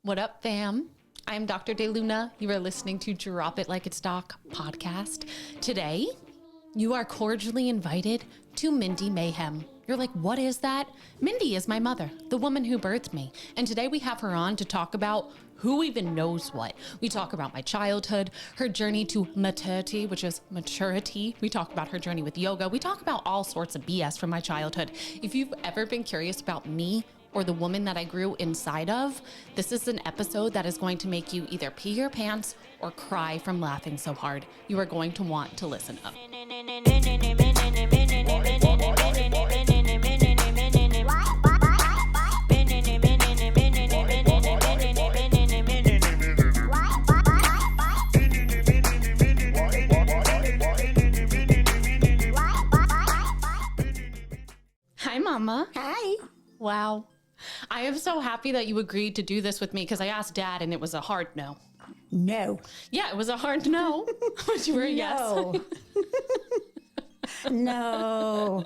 What up, fam? I'm Dr. DeLuna. You are listening to Drop It Like It's Doc podcast. Today, you are cordially invited to Mindy Mayhem. You're like, what is that? Mindy is my mother, the woman who birthed me. And today we have her on to talk about who even knows what. We talk about my childhood, her journey to maternity, which is maturity. We talk about her journey with yoga. We talk about all sorts of BS from my childhood. If you've ever been curious about me or the woman that I grew inside of, this is an episode that is going to make you either pee your pants or cry from laughing so hard. You are going to want to listen up. Hi, Mama. Hi. Wow. I am so happy that you agreed to do this with me because I asked Dad and it was a hard no. No. Yeah, it was a hard no. But you were a yes. No.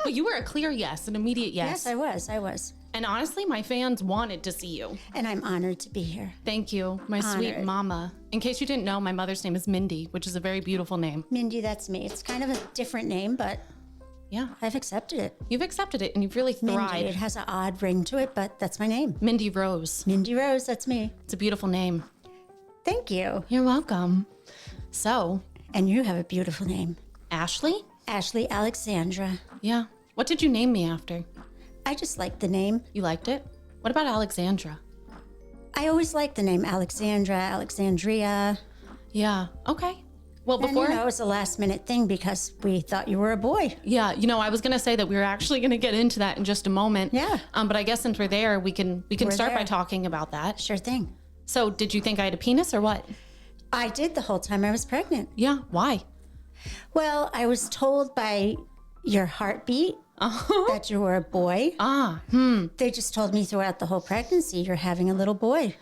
But you were a clear yes, an immediate yes. Yes, I was. And honestly, my fans wanted to see you. And I'm honored to be here. Thank you, my sweet mama. In case you didn't know, my mother's name is Mindy, which is a very beautiful name. Mindy, that's me. It's kind of a different name, but yeah, I've accepted it. You've accepted it and you've really thrived. Mindy, it has an odd ring to it, but that's my name. Mindy Rose. Mindy Rose, that's me. It's a beautiful name. Thank you. You're welcome. So. And you have a beautiful name. Ashley? Ashley Alexandra. Yeah. What did you name me after? I just like the name. You liked it? What about Alexandra? I always liked the name Alexandra, Alexandria. Yeah. Okay. Well, before... And, it was a last minute thing because we thought you were a boy. Yeah. I was going to say that we were actually going to get into that in just a moment. Yeah. But I guess since we're there, we can start by talking about that. Sure thing. So did you think I had a penis or what? I did the whole time I was pregnant. Yeah. Why? Well, I was told by your heartbeat that you were a boy. They just told me throughout the whole pregnancy, you're having a little boy.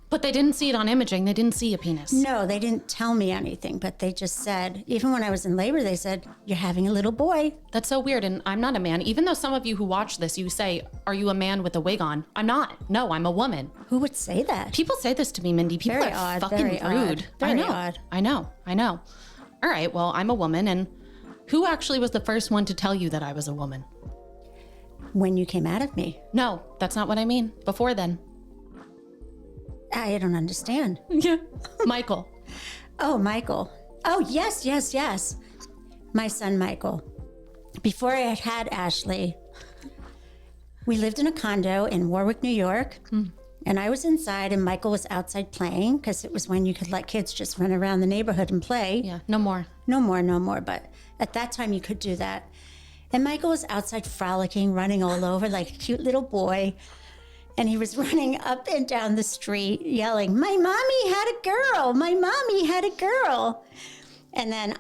But they didn't see it on imaging. They didn't see a penis. No, they didn't tell me anything, but they just said, even when I was in labor, they said, you're having a little boy. That's so weird. And I'm not a man. Even though some of you who watch this, you say, are you a man with a wig on? I'm not. No, I'm a woman. Who would say that? People say this to me, Mindy. People very are odd, fucking very rude. Odd. Very I know. Odd. I know. All right. Well, I'm a woman. And who actually was the first one to tell you that I was a woman? When you came out of me. No, that's not what I mean. Before then. I don't understand. Yeah. Michael. Oh, Michael. Oh, yes. My son, Michael. Before I had had Ashley, we lived in a condo in Warwick, New York. And I was inside and Michael was outside playing because it was when you could let kids just run around the neighborhood and play. Yeah, no more. No more. But at that time you could do that. And Michael was outside frolicking, running all over like a cute little boy. And he was running up and down the street yelling, my mommy had a girl. My mommy had a girl. And then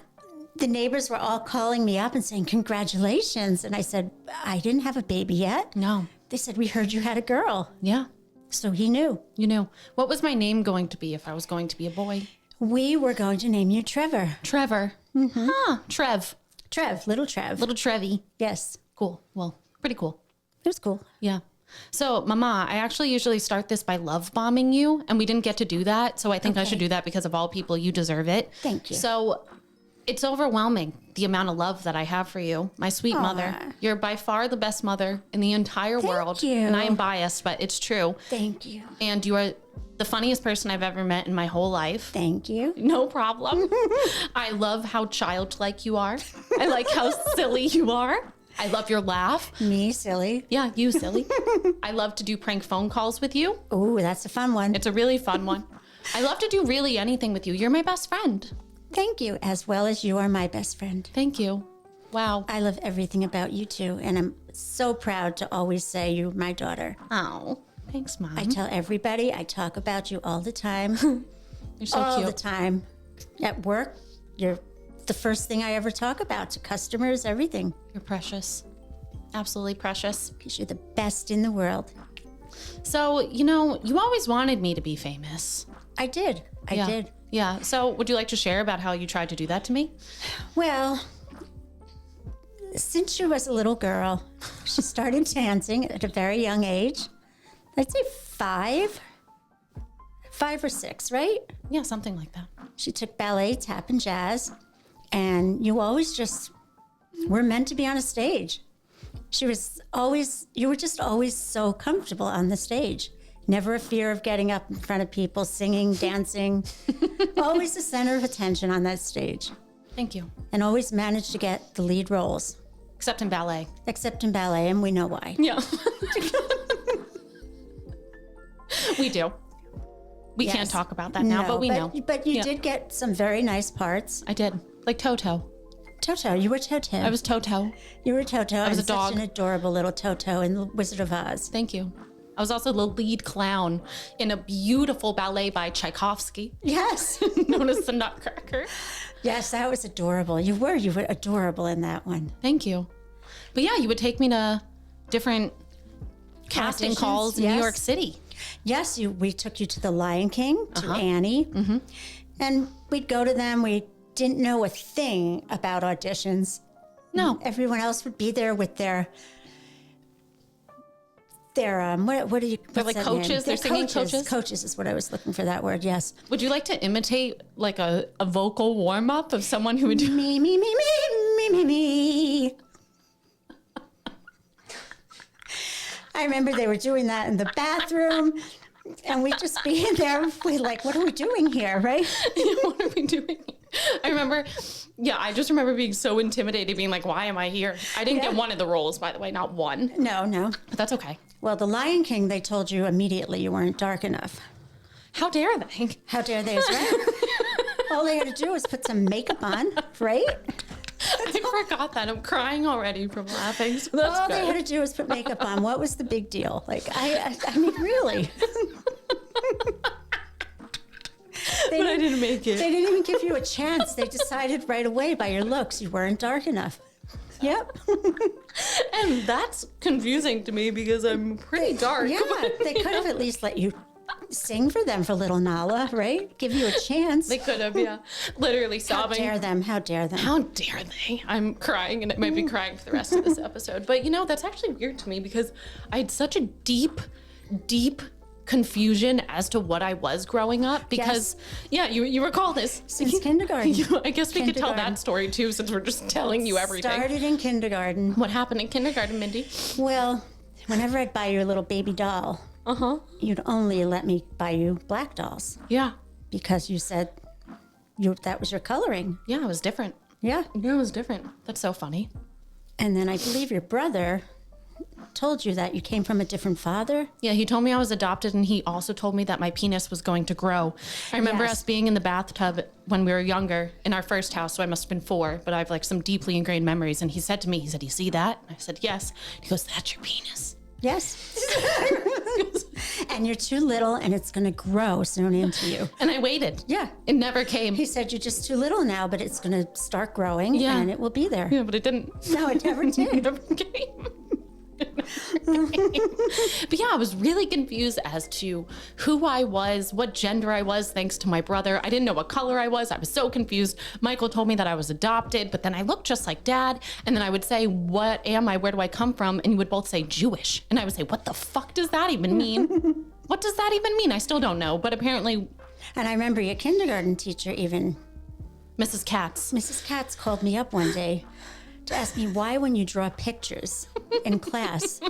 the neighbors were all calling me up and saying, congratulations. And I said, I didn't have a baby yet. No. They said, we heard you had a girl. Yeah. So he knew. You knew. What was my name going to be if I was going to be a boy? We were going to name you Trevor. Trevor. Mm-hmm. Huh. Trev. Little Trev. Little Trevi. Yes. Cool. Well, pretty cool. It was cool. Yeah. So, Mama, I actually usually start this by love bombing you, and we didn't get to do that. So I think I should do that because of all people, you deserve it. Thank you. So it's overwhelming, the amount of love that I have for you, my sweet mother. You're by far the best mother in the entire world. Thank you. And I am biased, but it's true. Thank you. And you are the funniest person I've ever met in my whole life. Thank you. No problem. I love how childlike you are. I like how silly you are. I love your laugh. Me, silly. Yeah, you silly. I love to do prank phone calls with you. Oh, that's a fun one. It's a really fun one. I love to do really anything with you. You're my best friend. Thank you, as well as you are my best friend. Thank you. Wow. I love everything about you too, and I'm so proud to always say you're my daughter. Oh, thanks, Mom. I tell everybody, I talk about you all the time. You're so all cute. the time. At work, you're the first thing I ever talk about to customers, everything. You're precious. Absolutely precious. Because you're the best in the world. So, you always wanted me to be famous. I did. I did. Yeah. So would you like to share about how you tried to do that to me? Well, since she was a little girl, she started dancing at a very young age. I'd say 5 or 6, right? Yeah, something like that. She took ballet, tap, and jazz. And you always just were meant to be on a stage. You were just always so comfortable on the stage. Never a fear of getting up in front of people, singing, dancing. Always the center of attention on that stage. Thank you. And always managed to get the lead roles. Except in ballet. Except in ballet, and we know why. Yeah. We do. We Yes. can't talk about that now, No, but we know. But you did get some very nice parts. I did. Like Toto. Toto, you were Toto. I was Toto. You were Toto. I was a dog. Such an adorable little Toto in The Wizard of Oz. Thank you. I was also the lead clown in a beautiful ballet by Tchaikovsky, Yes. known as the Nutcracker. Yes, that was adorable. You were adorable in that one. Thank you. But yeah, you would take me to different casting Auditions, calls in New yes. York City. Yes, we took you to the Lion King, to Annie, and we'd go to them. We didn't know a thing about auditions. No. Everyone else would be there with their what do you? They're what's like that name? coaches? They're They're singing coaches? Coaches is what I was looking for. That word. Yes. Would you like to imitate like a vocal warm up of someone who would do? Me, me, me, me, me, me, me. I remember they were doing that in the bathroom, and we'd just be in there. We're like, what are we doing here, right? What are we doing? I remember, I just remember being so intimidated, being like, why am I here? I didn't get one of the roles, by the way, not one. No. But that's okay. Well, the Lion King, they told you immediately you weren't dark enough. How dare they? How dare they, is right? All they had to do was put some makeup on, right? I forgot that. I'm crying already from laughing. So that's All good. they had to do was put makeup on. What was the big deal? Like, I mean, really. But I didn't make it. They didn't even give you a chance. They decided right away by your looks you weren't dark enough. Yep. And that's confusing to me because I'm pretty dark. Yeah, they could have at least let you sing for them for little Nala, right? Give you a chance. They could have, yeah. Literally How sobbing. dare them? How dare them? How dare they? I'm crying and I might be crying for the rest of this episode. But that's actually weird to me because I had such a deep confusion as to what I was growing up because, you recall this. Since kindergarten. I guess we could tell Kindergarten. that story too since we're just telling you everything. Started in kindergarten. What happened in kindergarten, Mindy? Well, whenever I'd buy you a little baby doll, you'd only let me buy you black dolls Yeah. because you said that was your coloring. Yeah, it was different. Yeah. Yeah, it was different. That's so funny. And then I believe your brother told you that you came from a different father. Yeah, he told me I was adopted, and he also told me that my penis was going to grow. I remember Yes. us being in the bathtub when we were younger in our first house, so I must have been 4, but I have like some deeply ingrained memories. And he said to me, you see that? And I said, yes. He goes, that's your penis. Yes. And you're too little and it's going to grow soon into you. And I waited. Yeah. It never came. He said, you're just too little now, but it's going to start growing and it will be there. Yeah, but it didn't. No, it never It did. never came. But yeah, I was really confused as to who I was, what gender I was, thanks to my brother. I didn't know what color I was. I was so confused. Michael told me that I was adopted, but then I looked just like Dad. And then I would say, what am I? Where do I come from? And you would both say Jewish. And I would say, what the fuck does that even mean? What does that even mean? I still don't know. But apparently, And I remember your kindergarten teacher even, Mrs. Katz. Mrs. Katz, called me up one day to ask me why when you draw pictures in class,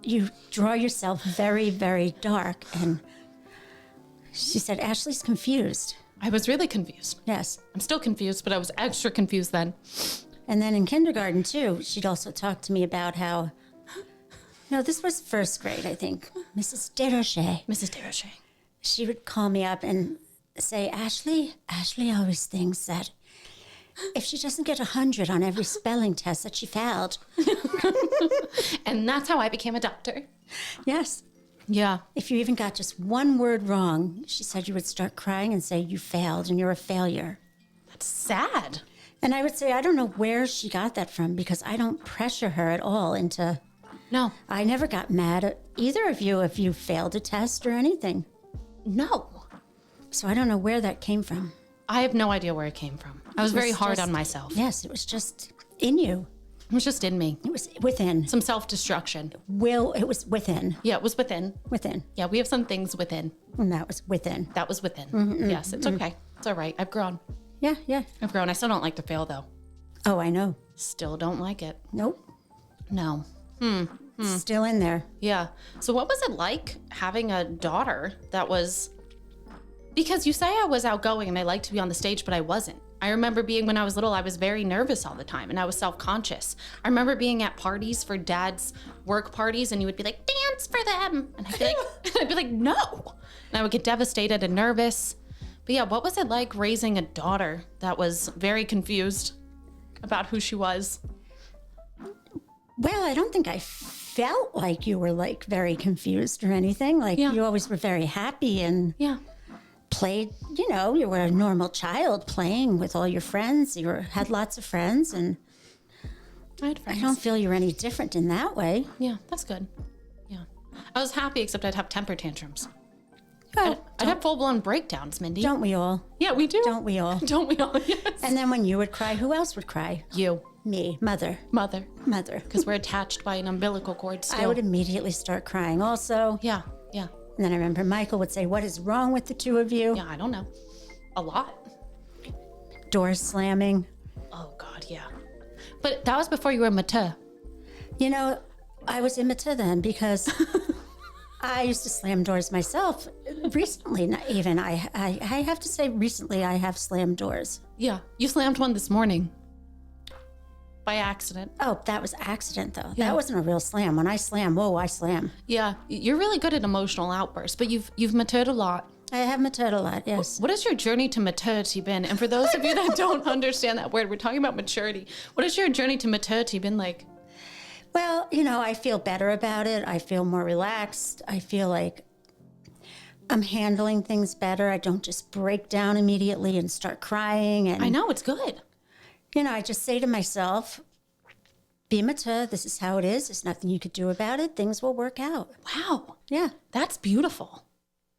you draw yourself very, very dark. And she said, Ashley's confused. I was really confused. Yes. I'm still confused, but I was extra confused then. And then in kindergarten, too, she'd also talk to me about how, this was first grade, I think, Mrs. Desrochers. Mrs. Desrochers. She would call me up and say, Ashley always thinks that if she doesn't get 100 on every spelling test that she failed. And that's how I became a doctor. Yes. Yeah. If you even got just one word wrong, she said you would start crying and say you failed and you're a failure. That's sad. And I would say, I don't know where she got that from because I don't pressure her at all into... No. I never got mad at either of you if you failed a test or anything. No. So I don't know where that came from. I have no idea where it came from. I was very hard on myself. Yes, it was just in you. It was just in me. It was within. Some self-destruction. It was within. Yeah, it was within. Within. Yeah, we have some things within. And that was within. That was within. Yes, it's okay. It's all right. I've grown. Yeah, yeah. I've grown. I still don't like to fail, though. Oh, I know. Still don't like it. Nope. No. Still in there. Yeah. So what was it like having a daughter that was... Because you say I was outgoing and I liked to be on the stage, but I wasn't. I remember being, when I was little, I was very nervous all the time and I was self-conscious. I remember being at parties for dad's work parties and you would be like, dance for them. And I'd be like, no. And I would get devastated and nervous. But yeah, what was it like raising a daughter that was very confused about who she was? Well, I don't think I felt like you were like very confused or anything. Like you always were very happy and played, you were a normal child playing with all your friends. Had lots of friends and I had friends. I don't feel you're any different in that way. Yeah, that's good. Yeah. I was happy except I'd have temper tantrums. Oh, I'd have full-blown breakdowns, Mindy. don't we all? Yeah, we do. Don't we all? Don't we all? Yes. And then when you would cry, who else would cry? You. Me, mother. Mother. Because We're attached by an umbilical cord still. I would immediately start crying also. Yeah, yeah. And then I remember Michael would say, what is wrong with the two of you? Yeah, I don't know. A lot. Doors slamming. Oh, God, yeah. But that was before you were mature. I was immature then because I used to slam doors myself. Recently, not even. I have to say recently I have slammed doors. Yeah, you slammed one this morning. By accident. Oh, that was accident though. Yeah. That wasn't a real slam. When I slam, whoa, I slam. Yeah, you're really good at emotional outbursts, but you've matured a lot. I have matured a lot, yes. What has your journey to maturity been? And for those of you that don't understand that word, we're talking about maturity. What has your journey to maturity been like? Well, I feel better about it. I feel more relaxed. I feel like I'm handling things better. I don't just break down immediately and start crying. And I know, it's good. I just say to myself, be mature. This is how it is. There's nothing you could do about it. Things will work out. Wow. Yeah. That's beautiful.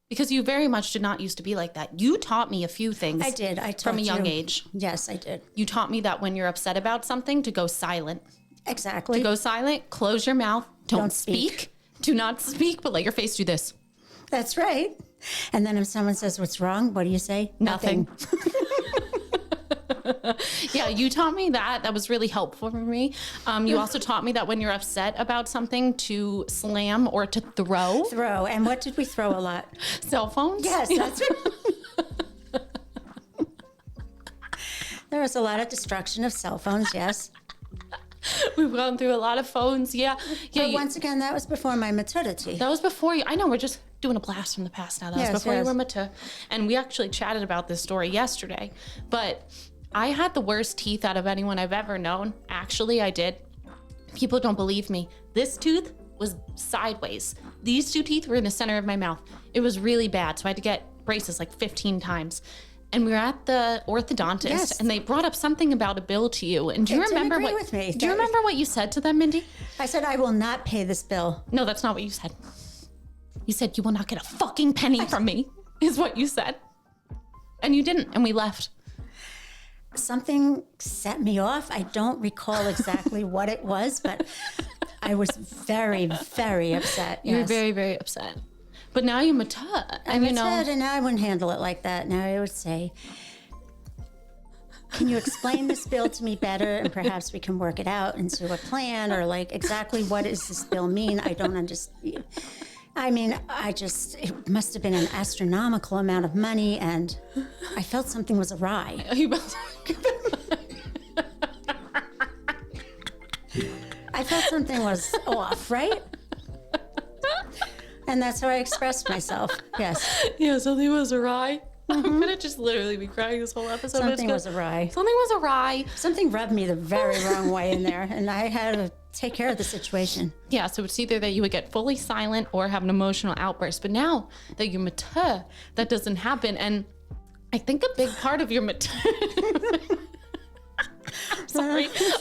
Because you very much did not used to be like that. You taught me a few things. I did. I taught from a young you. age. Yes, I did. You taught me that when you're upset about something, to go silent. Exactly. To go silent, close your mouth, don't speak. Do not speak, but let your face do this. That's right. And then if someone says, what's wrong? What do you say? Nothing. Yeah, you taught me that. That was really helpful for me. You also taught me that when you're upset about something, to slam or to throw. Throw. And what did we throw a lot? Cell phones? Yes, that's right. There was a lot of destruction of cell phones, yes. We've gone through a lot of phones. Yeah. But once again, that was before my maturity. That was before you. I know, we're just doing a blast from the past now. That was before you were mature. And we actually chatted about this story yesterday. But I had the worst teeth out of anyone I've ever known. Actually, I did. People don't believe me. This tooth was sideways. These two teeth were in the center of my mouth. It was really bad. So I had to get braces like 15 times. And we were at the orthodontist, and they brought up something about a bill to you. And do you remember what? With me. Do you remember what you said to them, Mindy? I said, I will not pay this bill. No, that's not what you said. You said, you will not get a fucking penny from me, is what you said. And you didn't, and we left. Something set me off. I don't recall exactly what it was, but I was very, very upset. You were Yes. very, very upset. But now you're mature. I'm matured, and now I wouldn't handle it like that. Now I would say, can you explain this bill to me better, and perhaps we can work it out into a plan, or like exactly what does this bill mean? I don't understand. I mean, it must have been an astronomical amount of money, and I felt something was awry. I felt something was off, right? And that's how I expressed myself. Yes. Yeah, something was awry. I'm gonna just literally be crying this whole episode. Something was awry. Something was awry. Something rubbed me the very wrong way in there, and I had to take care of the situation. Yeah, so it's either that you would get fully silent or have an emotional outburst. But now that you're mature, that doesn't happen. And I think a big part of your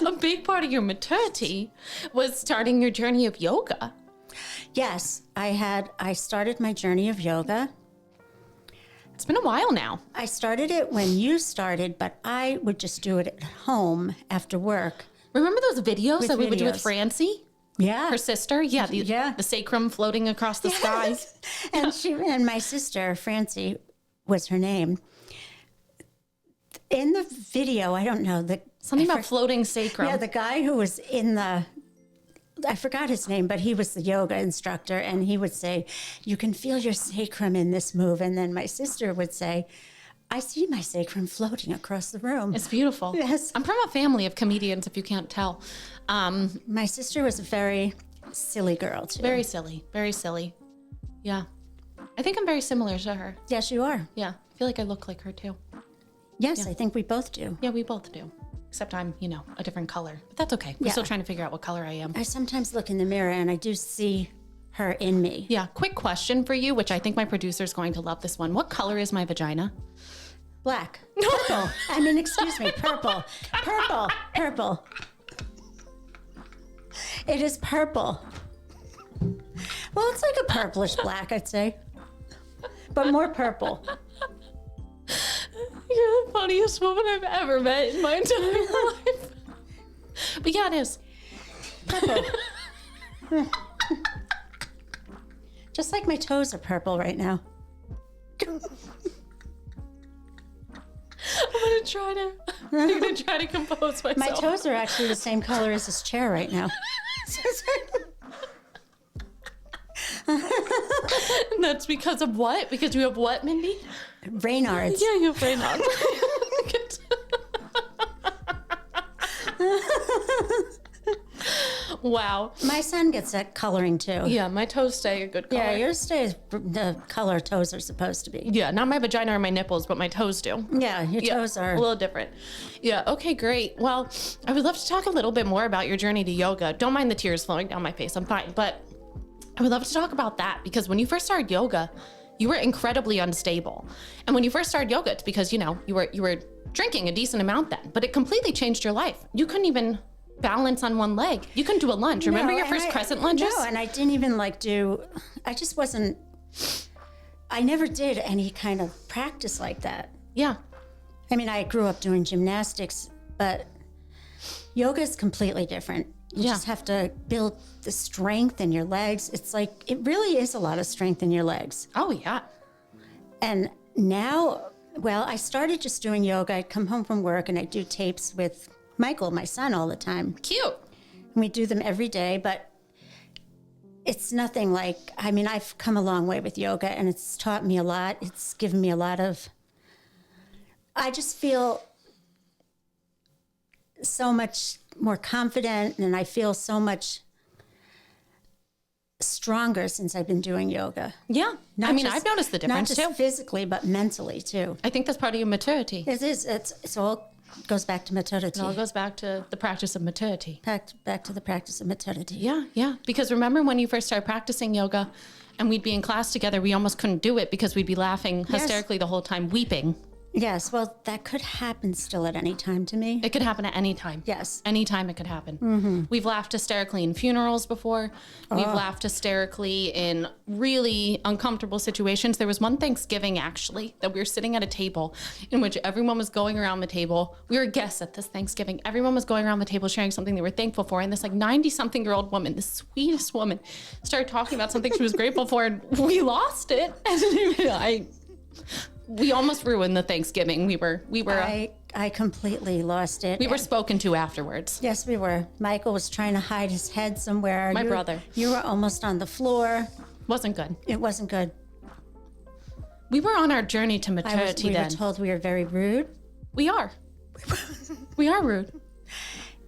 a big part of your maturity was starting your journey of yoga. Yes, I started my journey of yoga. It's been a while now. I started it when you started, but I would just do it at home after work Remember those videos With that we would do with videos. Francie, Yeah. her sister? Yeah, Yeah. the sacrum floating across the sky. And my sister, Francie was her name. In the video, I don't know, Something about floating sacrum. yeah, the guy who was in I forgot his name, but he was the yoga instructor, and he would say, "You can feel your sacrum in this move." And then my sister would say, "I see my sacrum floating across the room." It's beautiful. Yes. I'm from a family of comedians, if you can't tell. My sister was a very silly girl, too. Very silly. Very silly. Yeah. I think I'm very similar to her. Yes, you are. Yeah. I feel like I look like her too. Yes, I think we both do. Yeah, we both do. Except I'm, a different color. But that's okay. We're Yeah. still trying to figure out what color I am. I sometimes look in the mirror and I do see her in me. Yeah. Quick question for you, which I think my producer's going to love this one. What color is my vagina? Black. Purple. I mean, excuse me, purple. Purple. Purple. It is purple. Well, it's like a purplish black, I'd say. But more purple. You're the funniest woman I've ever met in my entire life. But yeah, it is. Purple. Just like my toes are purple right now. I'm gonna try to compose myself. My toes are actually the same color as this chair right now. And that's because of what? Because you have what, Mindy? Reynards. Yeah, you have Raynaud. Wow. My son gets that coloring too. Yeah, my toes stay a good color. Yeah, yours stays the color toes are supposed to be. Yeah, not my vagina or my nipples, but my toes do. Yeah, your toes are. a little different. Yeah, okay, great. Well, I would love to talk a little bit more about your journey to yoga. Don't mind the tears flowing down my face. I'm fine. But I would love to talk about that because when you first started yoga, you were incredibly unstable. And when you first started yoga, it's because, you were drinking a decent amount then, but it completely changed your life. You couldn't even balance on one leg. You couldn't do a lunge. Remember your first crescent lunges? No, and I didn't even I never did any kind of practice like that. Yeah. I mean, I grew up doing gymnastics, but yoga is completely different. You just have to build the strength in your legs. It's like, it really is a lot of strength in your legs. Oh, yeah. And now, well, I started just doing yoga. I'd come home from work and I'd do tapes with Michael, my son, all the time. Cute. And we do them every day, but it's nothing like, I mean, I've come a long way with yoga and it's taught me a lot. It's given me a lot of, I just feel so much more confident and I feel so much stronger since I've been doing yoga. Yeah. I've noticed the difference not just too. physically, but mentally too. I think that's part of your maturity. It is. It's all goes back to maturity. It all goes back to the practice of maturity. Back to the practice of maturity. Yeah, yeah. Because remember when you first started practicing yoga and we'd be in class together, we almost couldn't do it because we'd be laughing hysterically the whole time, weeping. Yes, well, that could happen still at any time to me. It could happen at any time. Yes. Anytime it could happen. We've laughed hysterically in funerals before. We've laughed hysterically in really uncomfortable situations. There was one Thanksgiving, actually, that we were sitting at a table in which everyone was going around the table. We were guests at this Thanksgiving. Everyone was going around the table sharing something they were thankful for. And this 90-something-year-old woman, the sweetest woman, started talking about something she was grateful for. And we lost it. And we almost ruined the Thanksgiving. I completely lost it. We were spoken to afterwards. Yes, we were. Michael was trying to hide his head somewhere. My brother. You were almost on the floor. Wasn't good. It wasn't good. We were on our journey to maturity We then. were told we were very rude. We are. We are rude.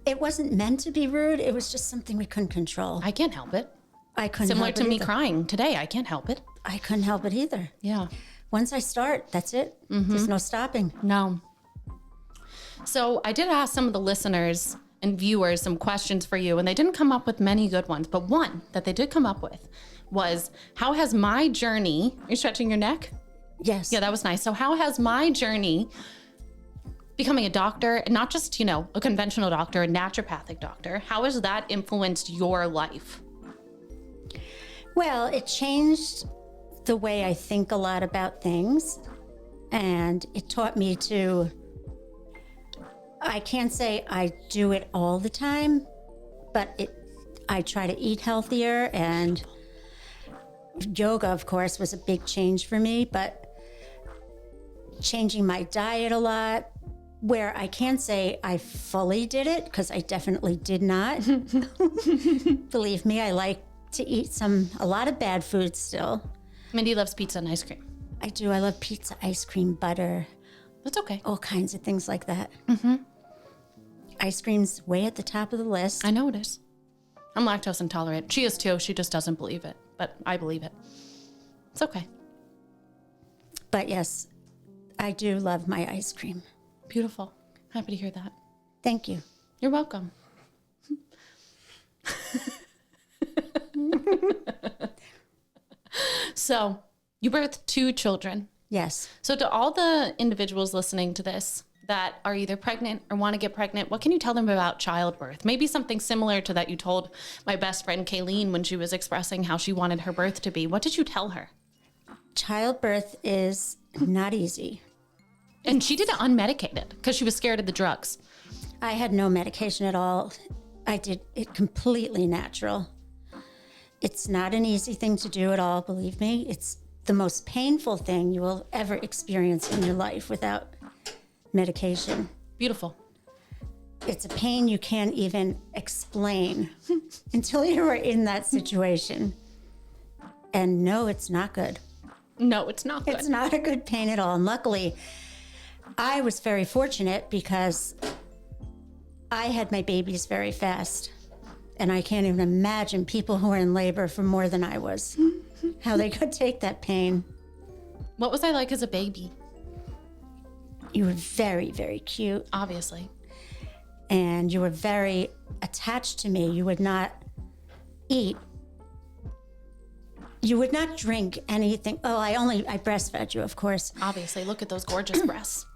It wasn't meant to be rude. It was just something we couldn't control. I can't help it. I couldn't Similar help to it me either. crying today. I can't help it. I couldn't help it either. Yeah. Once I start, that's it. There's no stopping. No. So I did ask some of the listeners and viewers some questions for you, and they didn't come up with many good ones, but one that they did come up with was, how has my journey, are you stretching your neck? Yes. Yeah, that was nice. So how has my journey becoming a doctor, and not just, a conventional doctor, a naturopathic doctor, how has that influenced your life? Well, it changed the way I think a lot about things, and it taught me to I can't say I do it all the time, but I try to eat healthier, and yoga, of course, was a big change for me, but changing my diet a lot, where I can't say I fully did it, because I definitely did not. Believe me, I like to eat a lot of bad food still. Mindy loves pizza and ice cream. I do. I love pizza, ice cream, butter. That's okay. All kinds of things like that. Ice cream's way at the top of the list. I know it is. I'm lactose intolerant. She is too. She just doesn't believe it, but I believe it. It's okay. But yes, I do love my ice cream. Beautiful. Happy to hear that. Thank you. You're welcome. So, you birthed 2 children. Yes. So, to all the individuals listening to this that are either pregnant or want to get pregnant, what can you tell them about childbirth? Maybe something similar to that you told my best friend Kayleen when she was expressing how she wanted her birth to be. What did you tell her? Childbirth is not easy. And she did it unmedicated because she was scared of the drugs. I had no medication at all. I did it completely natural. It's not an easy thing to do at all, believe me. It's the most painful thing you will ever experience in your life without medication. Beautiful. It's a pain you can't even explain until you are in that situation. And no, it's not good. No, it's not good. It's not a good pain at all. And luckily, I was very fortunate because I had my babies very fast. And I can't even imagine people who are in labor for more than I was, how they could take that pain. What was I like as a baby? You were very, very cute. Obviously. And you were very attached to me. You would not eat. You would not drink anything. Oh, I breastfed you, of course. Obviously. Look at those gorgeous breasts.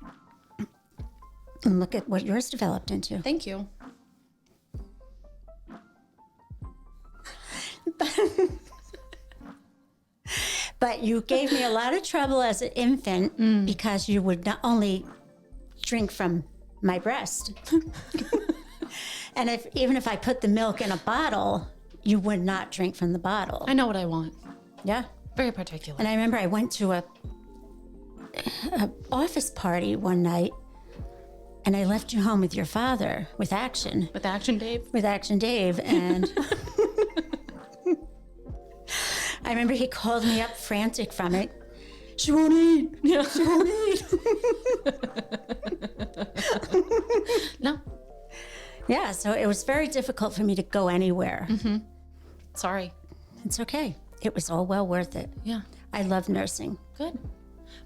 And look at what yours developed into. Thank you. But you gave me a lot of trouble as an infant because you would not only drink from my breast. And even if I put the milk in a bottle, you would not drink from the bottle. I know what I want. Yeah. Very particular. And I remember I went to a office party one night, and I left you home with your father, with Action. With Action Dave? With Action Dave, and I remember he called me up frantic from it. She won't eat. Yeah. She won't eat. No. Yeah, so it was very difficult for me to go anywhere. Sorry. It's okay. It was all well worth it. Yeah. I love nursing. Good.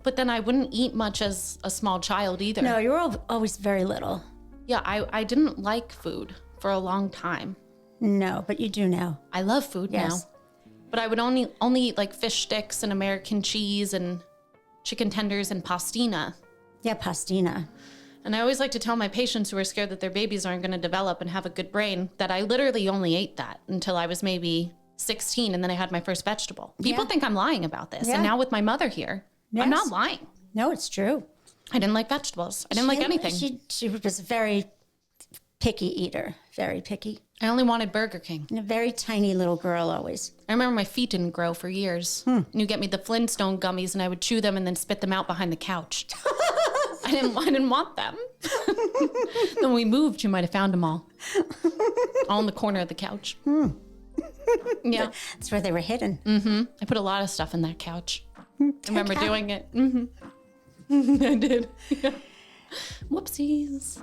But then I wouldn't eat much as a small child either. No, you were always very little. Yeah, I didn't like food for a long time. No, but you do now. I love food now. Yes. But I would only eat like fish sticks and American cheese and chicken tenders and pastina. Yeah, pastina. And I always like to tell my patients who are scared that their babies aren't going to develop and have a good brain that I literally only ate that until I was maybe 16, and then I had my first vegetable. People think I'm lying about this. Yeah. And now with my mother here, I'm not lying. No, it's true. I didn't like vegetables. I didn't like anything. She was a very picky eater, very picky. I only wanted Burger King. And a very tiny little girl always. I remember my feet didn't grow for years. And you get me the Flintstone gummies, and I would chew them and then spit them out behind the couch. I didn't want them. Then when we moved, you might have found them all in the corner of the couch. Yeah. That's where they were hidden. I put a lot of stuff in that couch. I remember doing it. I did. Yeah. Whoopsies.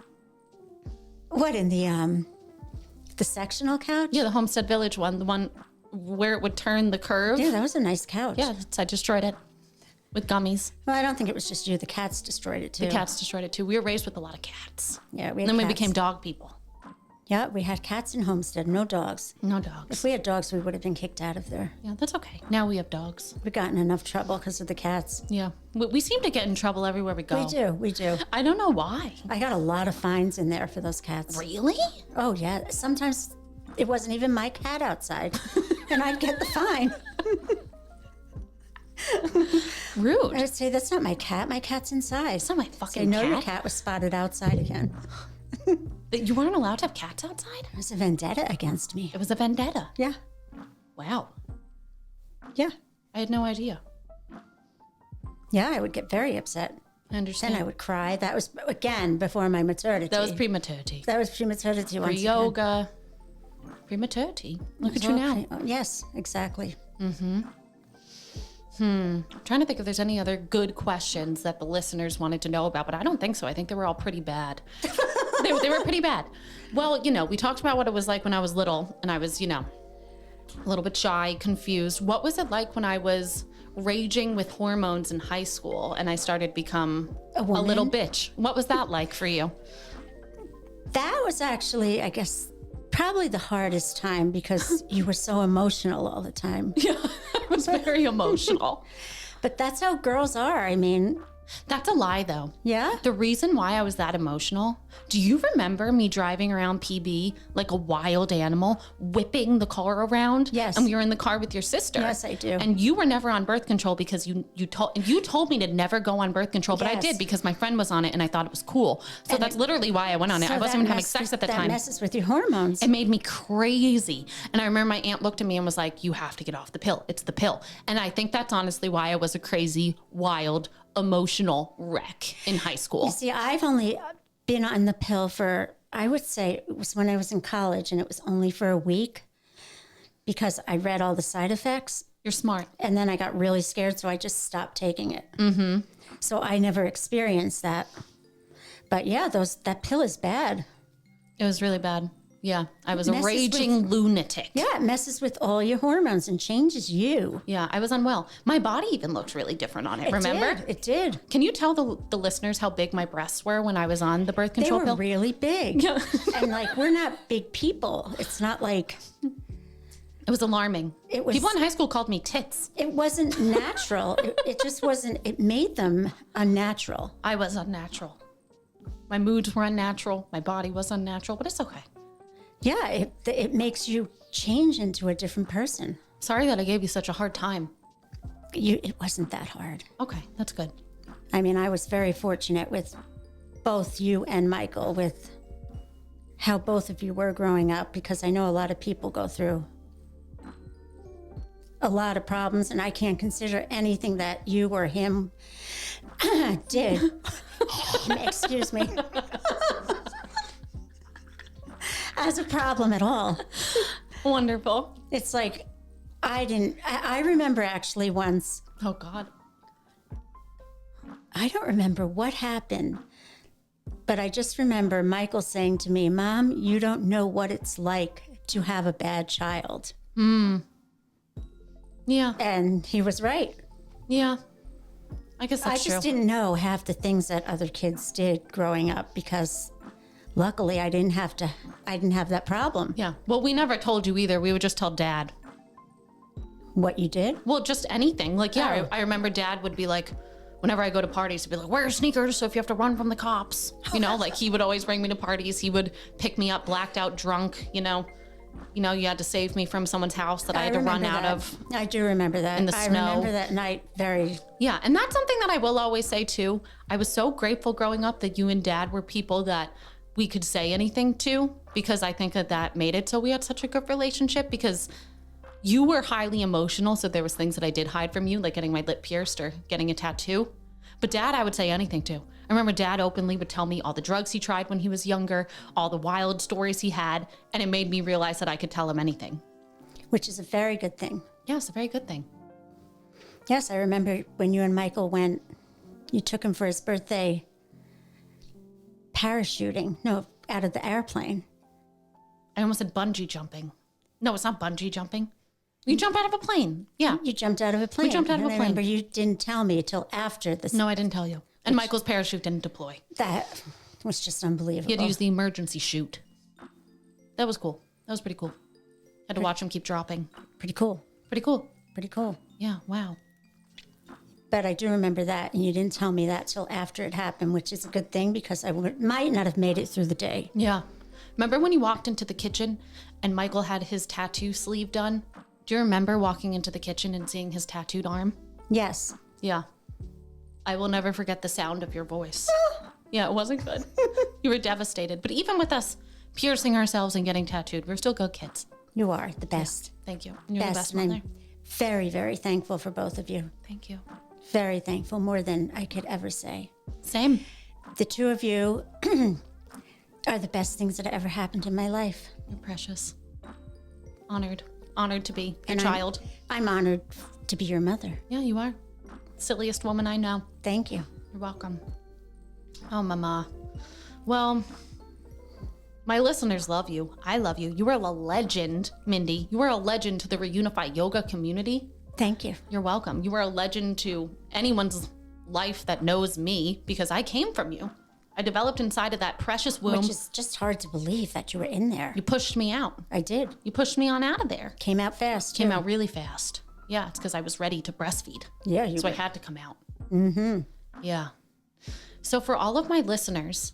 What, in the sectional couch? Yeah, the Homestead Village one, the one where it would turn the curve. Yeah, that was a nice couch. Yeah, I destroyed it with gummies. Well, I don't think it was just you. The cats destroyed it too. The cats destroyed it too. We were raised with a lot of cats. Yeah, we had And then we cats. became dog people. Yeah, we had cats in Homestead, no dogs. No If dogs. we had dogs, we would have been kicked out of there. Yeah, that's okay. Now we have dogs. We got in enough trouble because of the cats. Yeah. We seem to get in trouble everywhere we go. We do. I don't know why. I got a lot of fines in there for those cats. Really? Oh, yeah. Sometimes it wasn't even my cat outside, and I'd get the fine. Rude. I would say, that's not my cat. My cat's inside. It's not my Say, fucking no, cat. your cat was spotted outside again. You weren't allowed to have cats outside? It was a vendetta against me. It was a vendetta. Yeah. Wow. Yeah. I had no idea. Yeah, I would get very upset. I understand. Then I would cry. That was, again, before my maternity. That was prematurity. That was prematurity once again. Pre-yoga. Prematurity. Look at you now. Yes, exactly. I'm trying to think if there's any other good questions that the listeners wanted to know about, but I don't think so. I think they were all pretty bad. they were pretty bad. Well, we talked about what it was like when I was little, and I was, a little bit shy, confused. What was it like when I was raging with hormones in high school and I started to become a little bitch? What was that like for you? That was actually, I guess, probably the hardest time because you were so emotional all the time. Yeah, I was very emotional. But that's how girls are. I mean, that's a lie, though. Yeah? The reason why I was that emotional, do you remember me driving around PB like a wild animal, whipping the car around? Yes. And we were in the car with your sister. Yes, I do. And you were never on birth control because you told me to never go on birth control, but I Yes. did because my friend was on it and I thought it was cool. So that's literally why I went on it. I wasn't even having sex at the time. That messes with your hormones. It made me crazy. And I remember my aunt looked at me and was like, you have to get off the pill. It's the pill. And I think that's honestly why I was a crazy, wild, emotional wreck in high school. You see, I've only been on the pill for, I would say it was when I was in college, and it was only for a week because I read all the side effects. You're smart. And then I got really scared, so I just stopped taking it. Mm-hmm. So I never experienced that. But yeah, that pill is bad. It was really bad. Yeah, I was a Messes raging lunatic. Yeah, it messes with all your hormones and changes you. Yeah, I was unwell. My body even looked really different on it, remember? It did. Can you tell the listeners how big my breasts were when I was on the birth They control were pill? really big. Yeah. And we're not big people. It's not like... It was alarming. It was- People in high school called me tits. It wasn't natural. It just wasn't... It made them unnatural. I was unnatural. My moods were unnatural. My body was unnatural, but it's okay. Yeah, it makes you change into a different person. Sorry that I gave you such a hard time. It wasn't that hard. Okay, that's good. I mean, I was very fortunate with both you and Michael with how both of you were growing up, because I know a lot of people go through a lot of problems, and I can't consider anything that you or him did. Excuse me. As a problem at all. Wonderful. It's like I remember actually once, Oh, God. I don't remember what happened, but I just remember Michael saying to me, "Mom, you don't know what it's like to have a bad child." Yeah. And he was right. Yeah. I guess I that's just true. didn't know half the things that other kids did growing up because luckily I didn't have that problem. Yeah. Well, we never told you either. We would just tell Dad. What you did? Well, just anything. Like, yeah, Oh. I remember Dad would be like, whenever I go to parties, he'd be like, wear sneakers so if you have to run from the cops. You know, like he would always bring me to parties. He would pick me up blacked out drunk, you know. You had to save me from someone's house that I had to run remember out that. of. I do remember that. in the I snow. remember that night very. Yeah, and that's something that I will always say too. I was so grateful growing up that you and Dad were people that we could say anything to, because I think that made it so we had such a good relationship, because you were highly emotional, so there was things that I did hide from you, like getting my lip pierced or getting a tattoo. But Dad, I would say anything to. I remember Dad openly would tell me all the drugs he tried when he was younger, all the wild stories he had, and it made me realize that I could tell him anything. Which is a very good thing. Yeah, it's a very good thing. Yes, I remember when you and Michael went, you took him for his birthday parachuting. No, out of the airplane. I almost said bungee jumping. No, it's not bungee jumping. You jump out of a plane. Yeah. You jumped out of a plane. jumped out of And a I plane. remember you didn't tell me till after this. No, I didn't tell you. And Michael's parachute didn't deploy. That was just unbelievable. He had to use the emergency chute. That was cool. That was pretty cool. Had to watch him keep dropping. Pretty cool. Pretty cool. Pretty cool. Yeah, wow. But I do remember that, and you didn't tell me that till after it happened, which is a good thing because might not have made it through the day. Yeah. Remember when you walked into the kitchen and Michael had his tattoo sleeve done? Do you remember walking into the kitchen and seeing his tattooed arm? Yes. Yeah. I will never forget the sound of your voice. Yeah, it wasn't good. You were devastated. But even with us piercing ourselves and getting tattooed, we're still good kids. You are the best. Thank you. You're the best and mother. I'm very, very thankful for both of you. Thank you. Very thankful, more than I could ever say. Same. The two of you are the best things that ever happened in my life. You're precious. Honored. Honored to be your And child. I'm honored to be your mother. Yeah, you are. Silliest woman I know. Thank you. You're welcome. Oh, Mama. Well, my listeners love you. I love you. You are a legend, Mindy. You are a legend to the Reunify Yoga community. Thank you. You're welcome. You are a legend to anyone's life that knows me because I came from you. I developed inside of that precious womb. Which is just hard to believe that you were in there. You pushed me out. I did. You pushed me on out of there. Came out fast. Came too. out really fast. Yeah, it's because I was ready to breastfeed. Yeah, you So were. I had to come out. Mm-hmm. Yeah. So for all of my listeners,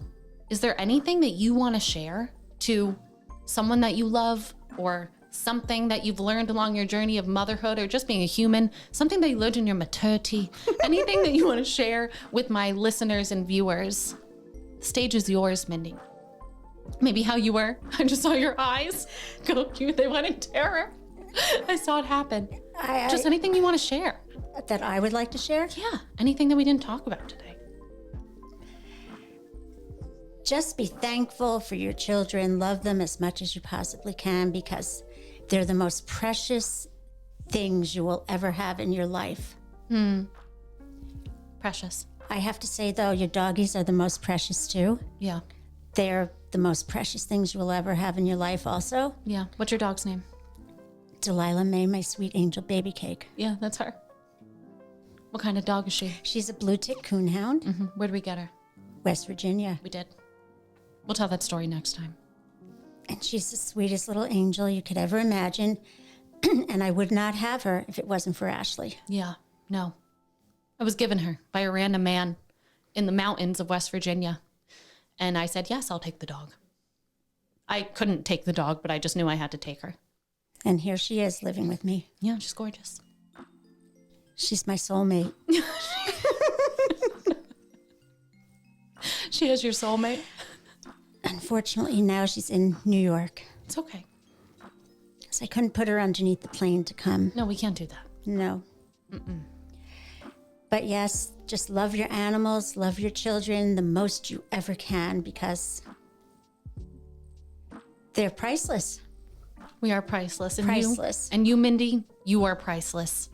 is there anything that you want to share to someone that you love, or something that you've learned along your journey of motherhood, or just being a human, something that you learned in your maternity, anything that you want to share with my listeners and viewers? The stage is yours, Mindy. Maybe how you were. I just saw your eyes go. They went in terror. I saw it happen. Just anything you want to share. That I would like to share? Yeah, anything that we didn't talk about today. Just be thankful for your children. Love them as much as you possibly can, because they're the most precious things you will ever have in your life. Precious. I have to say, though, your doggies are the most precious, too. Yeah. They're the most precious things you will ever have in your life also. Yeah. What's your dog's name? Delilah May, my sweet angel baby cake. Yeah, that's her. What kind of dog is she? She's a blue tick coonhound, Where'd we get her? West Virginia. We did. We'll tell that story next time. And she's the sweetest little angel you could ever imagine. And I would not have her if it wasn't for Ashley. Yeah. No. I was given her by a random man in the mountains of West Virginia. And I said, yes, I'll take the dog. I couldn't take the dog, but I just knew I had to take her. And here she is living with me. Yeah, she's gorgeous. She's my soulmate. She is your soulmate. Unfortunately, now she's in New York. It's okay. So I couldn't put her underneath the plane to come. No, we can't do that. No. But yes, just love your animals, love your children the most you ever can, because they're priceless. We are priceless. And Priceless. You, Mindy, you are priceless.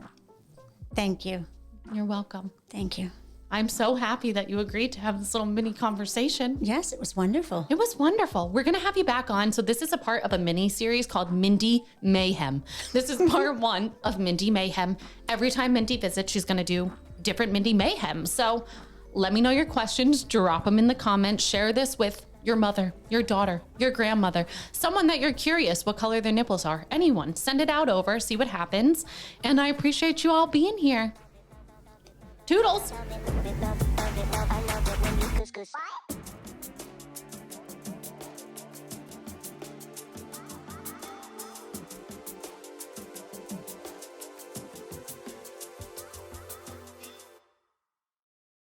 Thank you. You're welcome. Thank you. I'm so happy that you agreed to have this little mini conversation. Yes, it was wonderful. It was wonderful. We're going to have you back on. So this is a part of a mini series called Mindy Mayhem. This is part 1 of Mindy Mayhem. Every time Mindy visits, she's going to do different Mindy Mayhem. So let me know your questions. Drop them in the comments. Share this with your mother, your daughter, your grandmother, someone that you're curious what color their nipples are. Anyone. Send it out over. See what happens. And I appreciate you all being here. Toodles. I love it when you kiss.